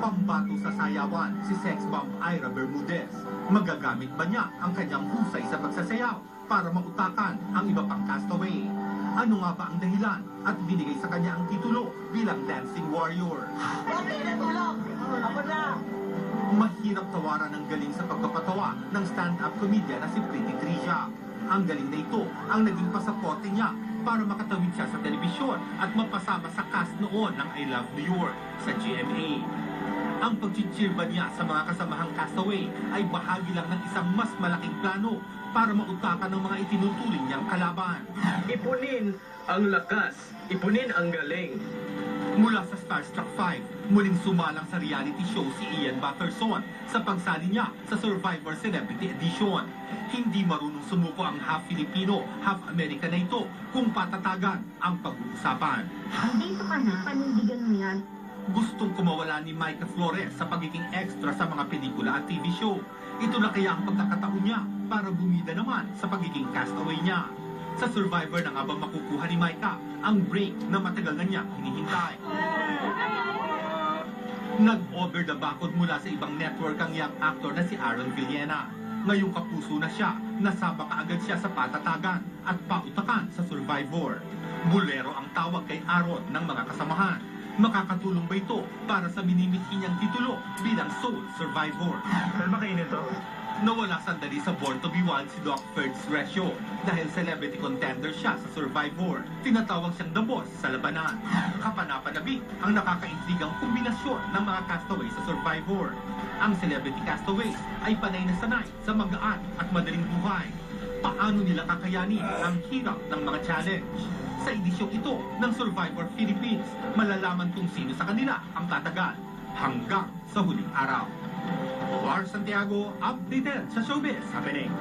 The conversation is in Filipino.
Pambato sa sayawan si sex bomb Ira Bermudez. Magagamit ba niya ang kanyang husay sa pagsasayaw para mautakan ang iba pang castaway? Ano nga ba ang dahilan at binigay sa kanya ang titulo bilang dancing warrior? Mahirap tawaran ng galing sa pagpapatawa ng stand-up comedian na si Pretty Tricia. Ang galing na ito ang naging pasaporte niya para makatawid siya sa telebisyon at mapasama sa cast noon ng I Love New York sa GMA. Ang pagchichir ba niya sa mga kasamahang castaway ay bahagi lang ng isang mas malaking plano para mautakan ng mga itinuturing niyang kalaban. Ipunin ang lakas, ipunin ang galing. Mula sa Starstruck 5, muling sumalang sa reality show si Ian Batterson sa pagsali niya sa Survivor Celebrity Edition. Hindi marunong sumuko ang half Filipino, half American na ito kung patatagan ang pag-uusapan. Hindi sa kanya, panindigan mo yan. Gustong kumawala ni Micah Flores sa pagiging extra sa mga pelikula at TV show. Ito na kaya ang pagkakataon niya para bumida naman sa pagiging castaway niya. Sa Survivor na nga ba makukuha ni Micah ang break na matagal na niya hinihintay. Nag-over the backwood mula sa ibang network ang young actor na si Aaron Villena. Ngayong kapuso na siya, nasaba kaagad siya sa patatagan at pautakan sa Survivor. Bulero ang tawag kay Aaron ng mga kasamahan. Makakatulong ba ito para sa minimithi niyang titulo bilang sole survivor? Kalma kayo nito. Nawala sandali sa Born to be Wild si Doc Ferds Resio dahil celebrity contender siya sa Survivor. Tinatawag siyang the boss sa labanan. Kapanapanabik ang nakakaintrigang kombinasyon ng mga castaway sa Survivor. Ang celebrity castaways ay panay na sanay sa magaan at madaling buhay. Paano nila kakayanin ang hirap ng mga challenge? Sa edisyong ito ng Survivor Philippines, malalaman kung sino sa kanila ang tatagal hanggang sa huling araw. Lars Santiago, updated sa Showbiz Happening.